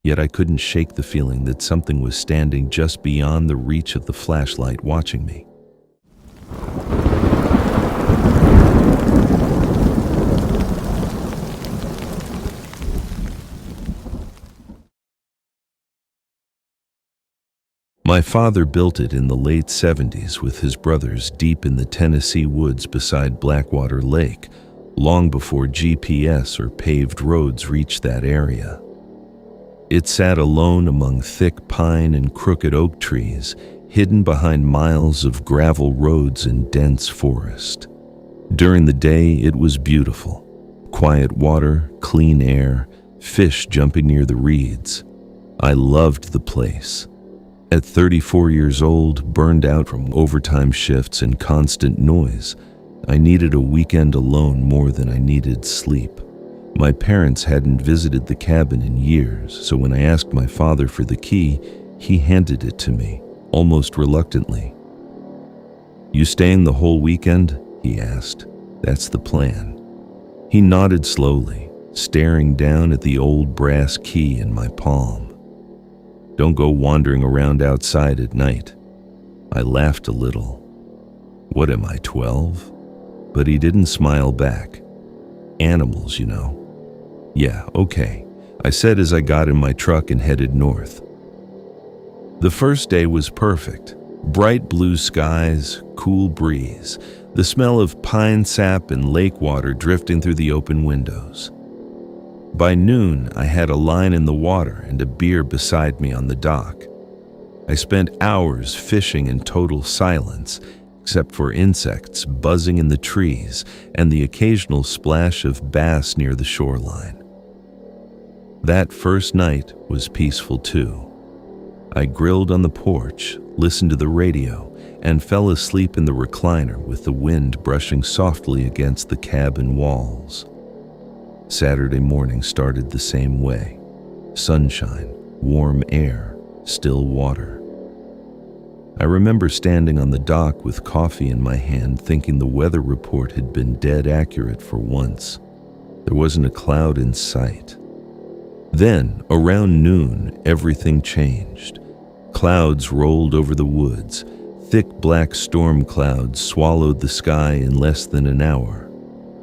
yet I couldn't shake the feeling that something was standing just beyond the reach of the flashlight watching me. My father built it in the late 70s with his brothers deep in the Tennessee woods beside Blackwater Lake, long before GPS or paved roads reached that area. It sat alone among thick pine and crooked oak trees, hidden behind miles of gravel roads and dense forest. During the day, it was beautiful. Quiet water, clean air, fish jumping near the reeds. I loved the place. At 34 years old, burned out from overtime shifts and constant noise, I needed a weekend alone more than I needed sleep. My parents hadn't visited the cabin in years, so when I asked my father for the key, he handed it to me, almost reluctantly. "You staying the whole weekend?" he asked. "That's the plan." He nodded slowly, staring down at the old brass key in my palm. "Don't go wandering around outside at night." I laughed a little. What am I, 12? But he didn't smile back. "Animals, you know." "Yeah, okay," I said as I got in my truck and headed north. The first day was perfect. Bright blue skies, cool breeze, the smell of pine sap and lake water drifting through the open windows. By noon, I had a line in the water and a beer beside me on the dock. I spent hours fishing in total silence, except for insects buzzing in the trees and the occasional splash of bass near the shoreline. That first night was peaceful too. I grilled on the porch, listened to the radio, and fell asleep in the recliner with the wind brushing softly against the cabin walls. Saturday morning started the same way. Sunshine, warm air, still water. I remember standing on the dock with coffee in my hand, thinking the weather report had been dead accurate for once. There wasn't a cloud in sight. Then, around noon, everything changed. Clouds rolled over the woods. Thick black storm clouds swallowed the sky in less than an hour.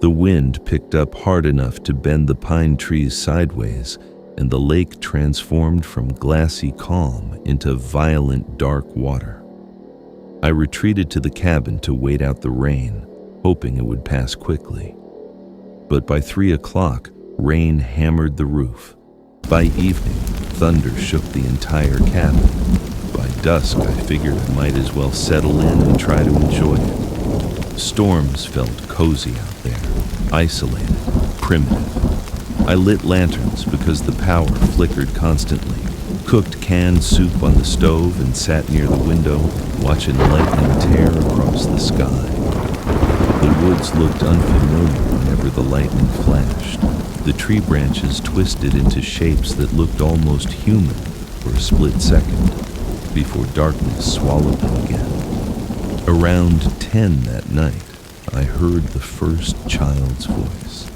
The wind picked up hard enough to bend the pine trees sideways, and the lake transformed from glassy calm into violent dark water. I retreated to the cabin to wait out the rain, hoping it would pass quickly. But by 3 o'clock, rain hammered the roof. By evening, thunder shook the entire cabin. By dusk, I figured I might as well settle in and try to enjoy it. Storms felt cozy out there, isolated, primitive. I lit lanterns because the power flickered constantly, cooked canned soup on the stove, and sat near the window, watching lightning tear across the sky. The woods looked unfamiliar whenever the lightning flashed. The tree branches twisted into shapes that looked almost human for a split second, before darkness swallowed them again. Around 10 that night, I heard the first child's voice.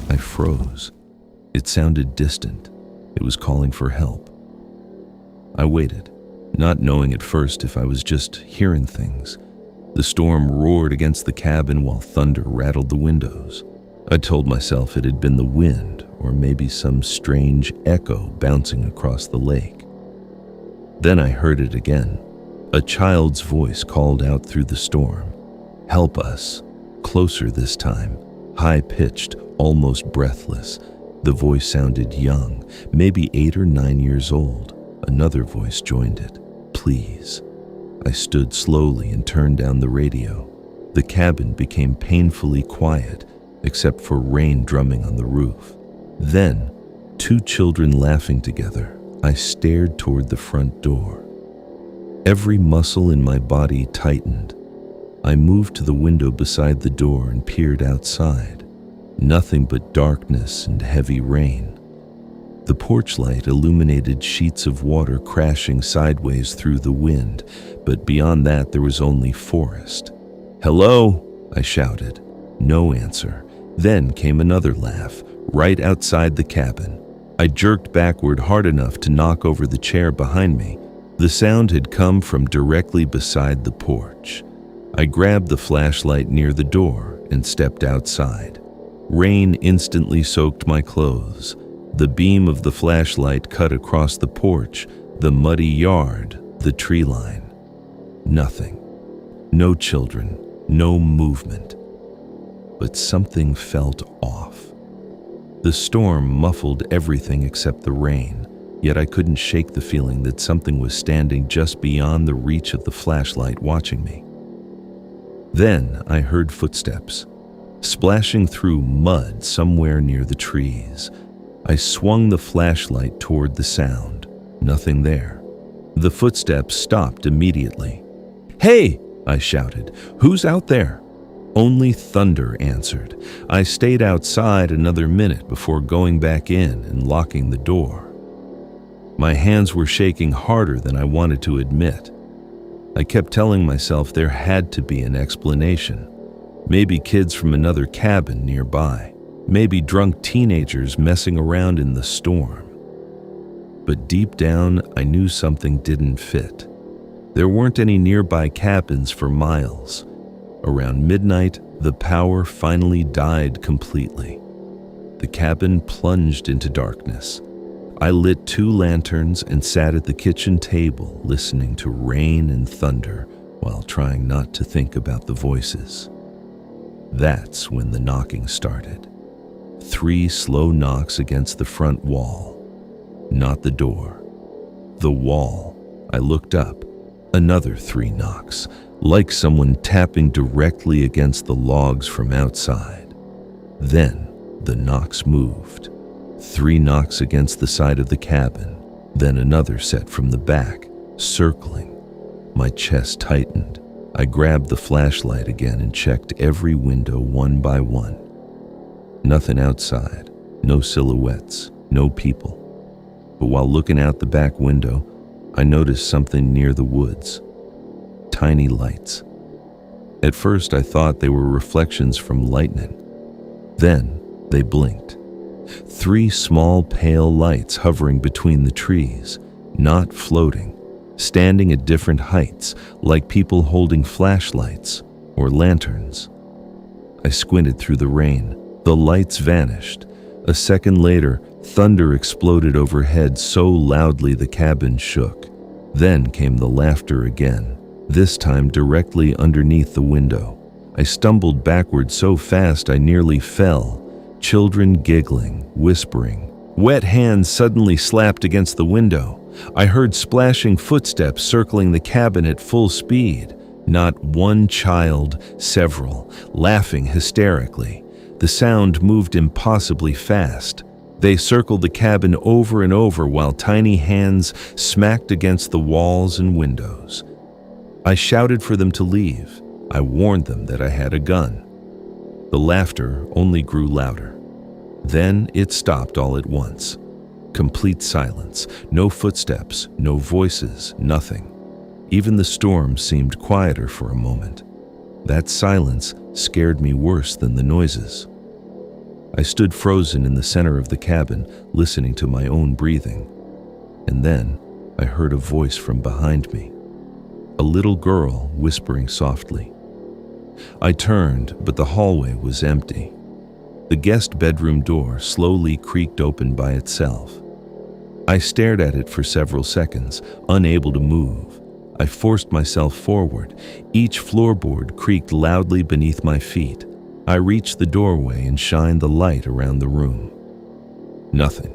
I froze. It sounded distant. It was calling for help. I waited, not knowing at first if I was just hearing things. The storm roared against the cabin while thunder rattled the windows. I told myself it had been the wind, or maybe some strange echo bouncing across the lake. Then I heard it again. A child's voice called out through the storm. "Help us." Closer this time, high-pitched, almost breathless. The voice sounded young, maybe 8 or 9 years old. Another voice joined it. "Please." I stood slowly and turned down the radio. The cabin became painfully quiet, except for rain drumming on the roof. Then, 2 children laughing together. I stared toward the front door. Every muscle in my body tightened. I moved to the window beside the door and peered outside. Nothing but darkness and heavy rain. The porch light illuminated sheets of water crashing sideways through the wind, but beyond that there was only forest. "Hello?" I shouted. No answer. Then came another laugh, right outside the cabin. I jerked backward hard enough to knock over the chair behind me. The sound had come from directly beside the porch. I grabbed the flashlight near the door and stepped outside. Rain instantly soaked my clothes. The beam of the flashlight cut across the porch, the muddy yard, the tree line. Nothing. No children, no movement. But something felt off. The storm muffled everything except the rain, yet I couldn't shake the feeling that something was standing just beyond the reach of the flashlight watching me. Then I heard footsteps, splashing through mud somewhere near the trees. I swung the flashlight toward the sound. Nothing there. The footsteps stopped immediately. "Hey!" I shouted. "Who's out there?" Only thunder answered. I stayed outside another minute before going back in and locking the door. My hands were shaking harder than I wanted to admit. I kept telling myself there had to be an explanation. Maybe kids from another cabin nearby. Maybe drunk teenagers messing around in the storm. But deep down, I knew something didn't fit. There weren't any nearby cabins for miles. Around midnight, the power finally died completely. The cabin plunged into darkness. I lit 2 lanterns and sat at the kitchen table listening to rain and thunder while trying not to think about the voices. That's when the knocking started. 3 slow knocks against the front wall. Not the door. The wall. I looked up. Another 3 knocks, like someone tapping directly against the logs from outside. Then the knocks moved. 3 knocks against the side of the cabin, then another set from the back, circling. My chest tightened. I grabbed the flashlight again and checked every window one by one. Nothing outside, no silhouettes, no people. But while looking out the back window, I noticed something near the woods. Tiny lights. At first I thought they were reflections from lightning. Then they blinked. 3 small pale lights hovering between the trees, not floating, standing at different heights, like people holding flashlights or lanterns. I squinted through the rain. The lights vanished. A second later, thunder exploded overhead so loudly the cabin shook. Then came the laughter again, this time directly underneath the window. I stumbled backward so fast I nearly fell. Children giggling, whispering. Wet hands suddenly slapped against the window. I heard splashing footsteps circling the cabin at full speed. Not one child, several, laughing hysterically. The sound moved impossibly fast. They circled the cabin over and over while tiny hands smacked against the walls and windows. I shouted for them to leave. I warned them that I had a gun. The laughter only grew louder. Then it stopped all at once. Complete silence. No footsteps, no voices, nothing. Even the storm seemed quieter for a moment. That silence scared me worse than the noises. I stood frozen in the center of the cabin, listening to my own breathing. And then I heard a voice from behind me. A little girl whispering softly. I turned, but the hallway was empty. The guest bedroom door slowly creaked open by itself. I stared at it for several seconds, unable to move. I forced myself forward. Each floorboard creaked loudly beneath my feet. I reached the doorway and shined the light around the room. Nothing.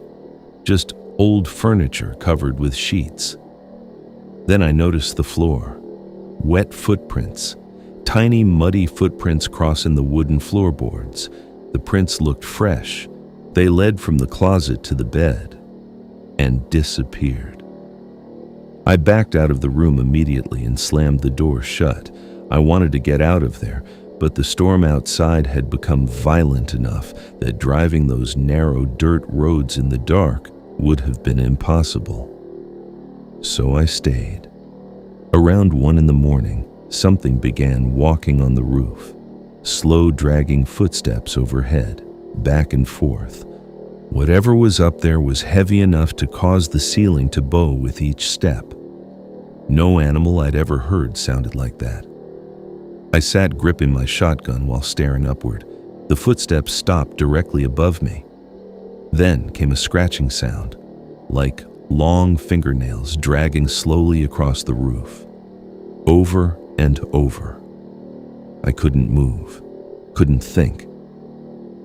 Just old furniture covered with sheets. Then I noticed the floor. Wet footprints. Tiny muddy footprints crossing the wooden floorboards. The prints looked fresh. They led from the closet to the bed and disappeared. I backed out of the room immediately and slammed the door shut. I wanted to get out of there, but the storm outside had become violent enough that driving those narrow dirt roads in the dark would have been impossible. So I stayed. Around 1 a.m, something began walking on the roof. Slow dragging footsteps overhead, back and forth. Whatever was up there was heavy enough to cause the ceiling to bow with each step. No animal I'd ever heard sounded like that. I sat gripping my shotgun while staring upward. The footsteps stopped directly above me. Then came a scratching sound, like long fingernails dragging slowly across the roof. Over and over. I couldn't move, couldn't think.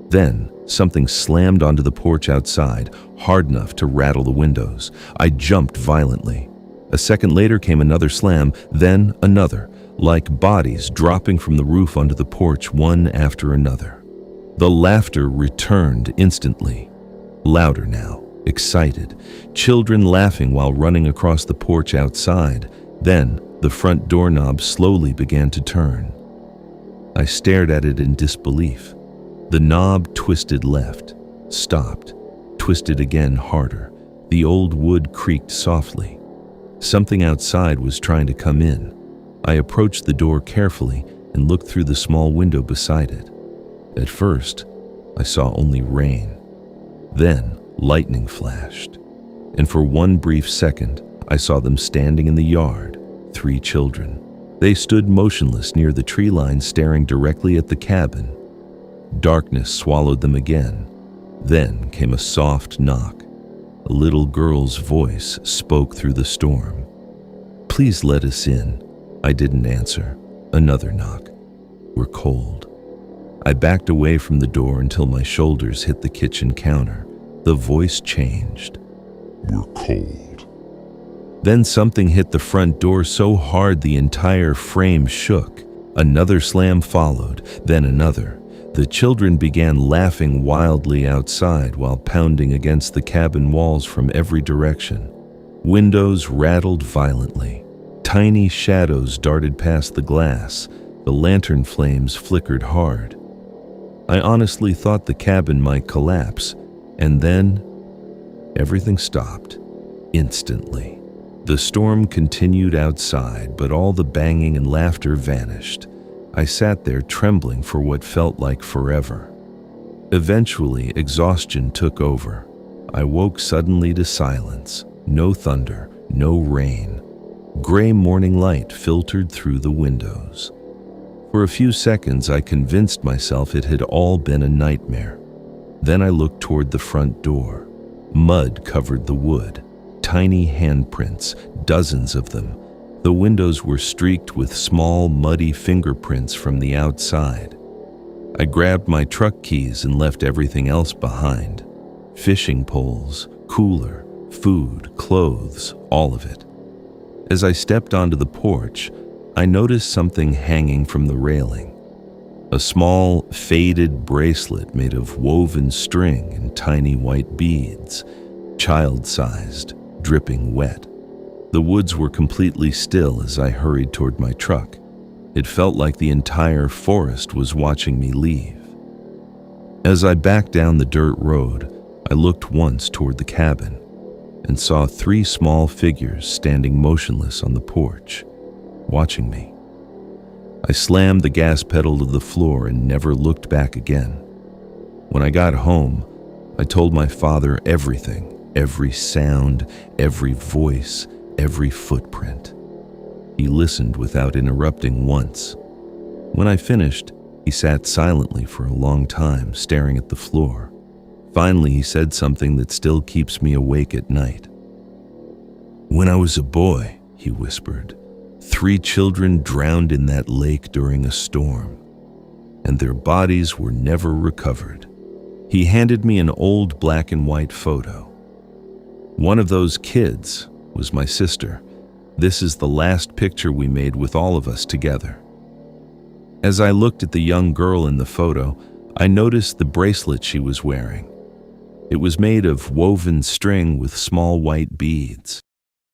Then something slammed onto the porch outside, hard enough to rattle the windows. I jumped violently. A second later came another slam, then another, like bodies dropping from the roof onto the porch one after another. The laughter returned instantly. Louder now, excited. Children laughing while running across the porch outside. Then the front doorknob slowly began to turn. I stared at it in disbelief. The knob twisted left, stopped, twisted again harder. The old wood creaked softly. Something outside was trying to come in. I approached the door carefully and looked through the small window beside it. At first, I saw only rain. Then lightning flashed, and for one brief second, I saw them standing in the yard, 3 children. They stood motionless near the tree line, staring directly at the cabin. Darkness swallowed them again. Then came a soft knock. A little girl's voice spoke through the storm. "Please let us in." I didn't answer. Another knock. "We're cold." I backed away from the door until my shoulders hit the kitchen counter. The voice changed. "We're cold." Then something hit the front door so hard the entire frame shook. Another slam followed, then another. The children began laughing wildly outside while pounding against the cabin walls from every direction. Windows rattled violently. Tiny shadows darted past the glass. The lantern flames flickered hard. I honestly thought the cabin might collapse, and then everything stopped instantly. The storm continued outside, but all the banging and laughter vanished. I sat there trembling for what felt like forever. Eventually, exhaustion took over. I woke suddenly to silence. No thunder, no rain. Gray morning light filtered through the windows. For a few seconds, I convinced myself it had all been a nightmare. Then I looked toward the front door. Mud covered the wood. Tiny handprints, dozens of them. The windows were streaked with small, muddy fingerprints from the outside. I grabbed my truck keys and left everything else behind. Fishing poles, cooler, food, clothes, all of it. As I stepped onto the porch, I noticed something hanging from the railing. A small, faded bracelet made of woven string and tiny white beads, child-sized, dripping wet. The woods were completely still as I hurried toward my truck. It felt like the entire forest was watching me leave. As I backed down the dirt road, I looked once toward the cabin and saw 3 small figures standing motionless on the porch, watching me. I slammed the gas pedal to the floor and never looked back again. When I got home, I told my father everything, every sound, every voice, every footprint. He listened without interrupting once. When I finished, he sat silently for a long time, staring at the floor. Finally, he said something that still keeps me awake at night. "When I was a boy," he whispered, 3 children drowned in that lake during a storm, and their bodies were never recovered." He handed me an old black and white photo. One of those kids was my sister. This is the last picture we made with all of us together. As I looked at the young girl in the photo, I noticed the bracelet she was wearing. It was made of woven string with small white beads.